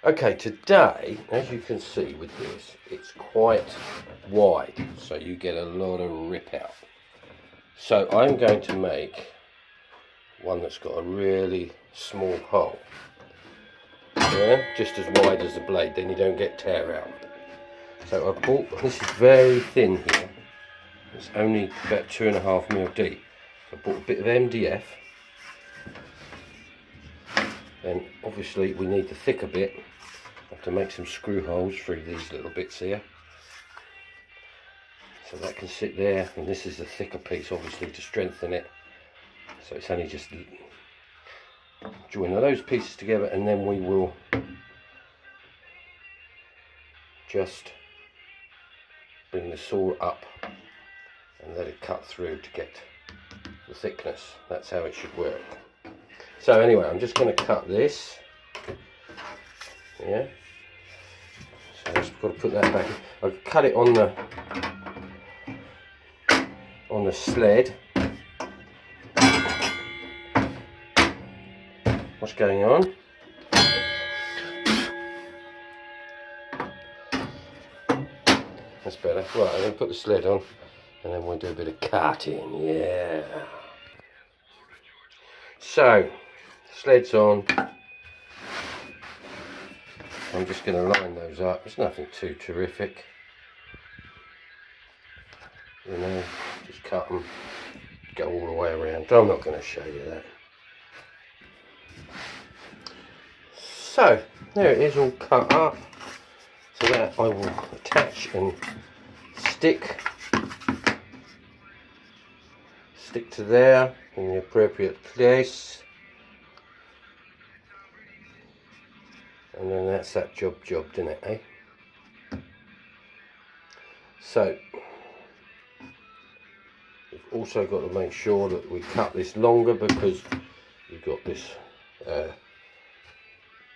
Okay, today, as you can see with this, it's quite wide, so you get a lot of rip out. So I'm going to make one that's got a really small hole. Yeah, just as wide as the blade, then you don't get tear out. So I bought, this is very thin here, it's only about 2.5mm deep. I bought a bit of MDF, then obviously we need the thicker bit. I have to make some screw holes through these little bits here. So that can sit there, and this is the thicker piece obviously to strengthen it. So it's only just join those pieces together, and then we will just bring the saw up and let it cut through to get the thickness. That's how it should work. So anyway, I'm just going to cut this. Yeah. So I've just got to put that back in. I've cut it on the sled. What's going on? That's better. Right, I'm going to put the sled on and then we'll do a bit of cutting. Yeah. So, sled's on. I'm just going to line those up. There's nothing too terrific. You know, just cut them, go all the way around. I'm not going to show you that. So, there it is all cut up. So that I will attach and stick to there in the appropriate place. And then that's that job, isn't it, eh? So, we've also got to make sure that we cut this longer because we've got this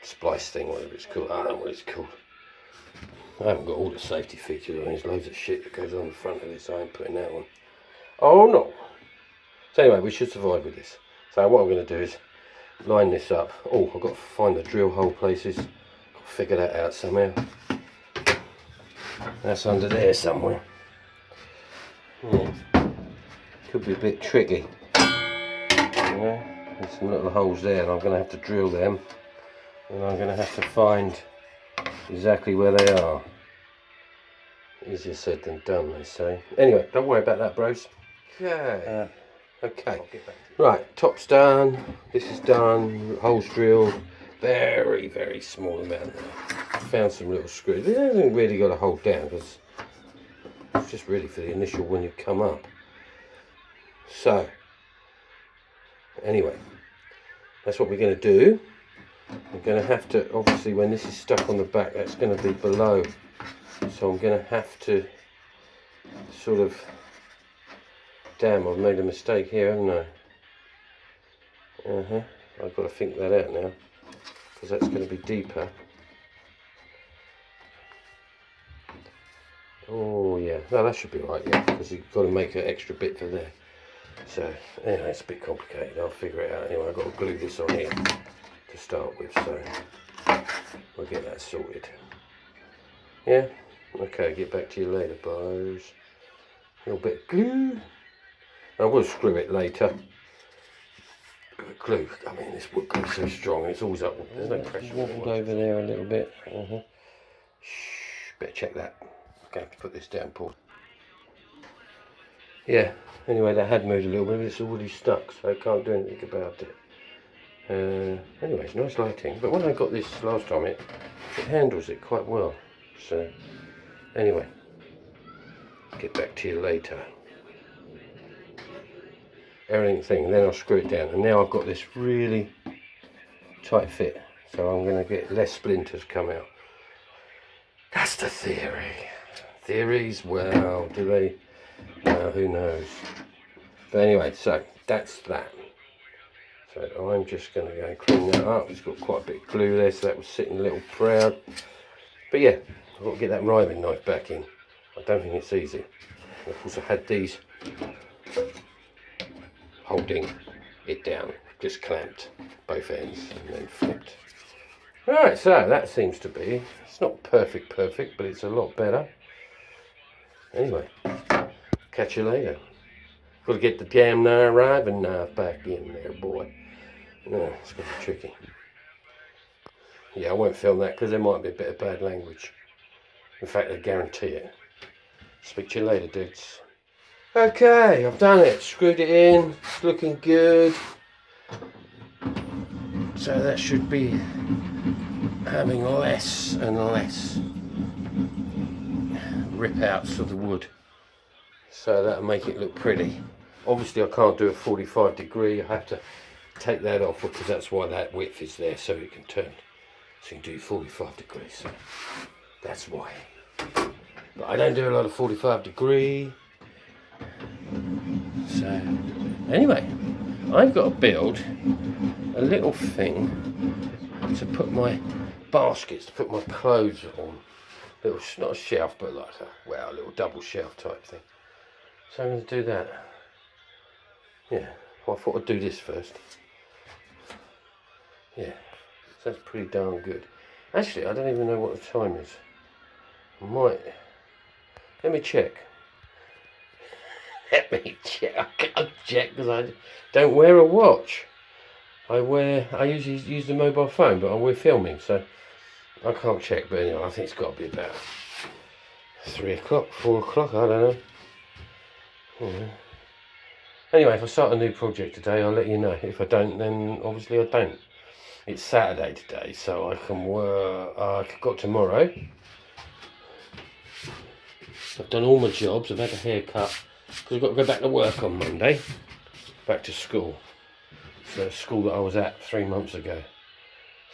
splice thing, whatever it's called. I don't know what it's called. I haven't got all the safety features on. There's loads of shit that goes on the front of this. I ain't putting that on. Oh no. So anyway, we should survive with this. So what I'm going to do is line this up. Oh, I've got to find the drill hole places. Got to figure that out somehow. That's under there somewhere. Could be a bit tricky. Yeah, there's some little holes there and I'm going to have to drill them. And I'm going to have to find exactly where they are. Easier said than done, they say. Anyway, don't worry about that, bros. Okay. Okay. Right, top's done. This is done. Holes drilled. Very, very small amount there. Found some little screws. It hasn't really got to hold down because it's just really for the initial when you come up. So, anyway, that's what we're going to do. I'm going to have to, obviously when this is stuck on the back, that's going to be below. So I'm going to have to sort of, damn, I've made a mistake here, haven't I? I've got to think that out now, because that's going to be deeper. Oh yeah, no, that should be right, yeah, because you've got to make an extra bit for there. So, anyway, it's a bit complicated, I'll figure it out. Anyway, I've got to glue this on here to start with, so we'll get that sorted. Yeah, okay, get back to you later, boys. A little bit of glue. I will screw it later. Glue, I mean, this wood glue's so strong, it's always up, there's no pressure. Wobbled over there a little bit. Shh, better check that. I'm going to have to put this down, Paul. Yeah, anyway, that had moved a little bit, but it's already stuck, so I can't do anything about it. Anyway, it's nice lighting, but when I got this last time, it handles it quite well. So, anyway, get back to you later. Everything, and then I'll screw it down. And now I've got this really tight fit, so I'm going to get less splinters come out. That's the theory. Theories, well, do they? No, who knows. But anyway, so that's that. So I'm just going to go and clean that up. It's got quite a bit of glue there, so that was sitting a little proud. But yeah, I've got to get that riving knife back in. I don't think it's easy. I've also had these holding it down, just clamped both ends and then flipped. Right, so that seems to be, it's not perfect, but it's a lot better. Anyway, catch you later. Got to get the damn arriving knife back in there, boy. No, it's going to be tricky. Yeah, I won't film that because there might be a bit of bad language. In fact, I guarantee it. Speak to you later, dudes. Okay, I've done it. Screwed it in. It's looking good. So that should be having less and less rip outs of the wood. So that'll make it look pretty. Obviously I can't do a 45 degree. I have to take that off because that's why that width is there, so it can turn. So you can do 45 degrees. So that's why. But I don't do a lot of 45 degree. So anyway, I've got to build a little thing to put my baskets, to put my clothes on. Little, not a shelf, but like a little double shelf type thing. So I'm going to do that. Yeah, well, I thought I'd do this first. Yeah, so that's pretty darn good. Actually, I don't even know what the time is. I might. Let me check. Let me check. I can't check because I don't wear a watch. I usually use the mobile phone, but we're filming, so I can't check. But anyway, I think it's got to be about 3 o'clock, 4 o'clock, I don't know. Yeah. Anyway, if I start a new project today, I'll let you know. If I don't, then obviously I don't. It's Saturday today, so I can work. I've got tomorrow. I've done all my jobs. I've had a haircut because I've got to go back to work on Monday. Back to school. So school that I was at 3 months ago.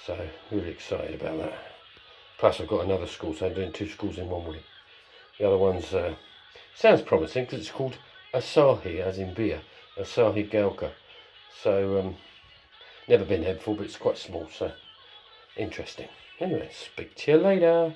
So really excited about that. Plus I've got another school, so I'm doing 2 schools in 1 week. The other one's sounds promising because it's called Asahi, as in beer. Asahi Galka. So never been there before, but it's quite small, so interesting. Anyway, speak to you later.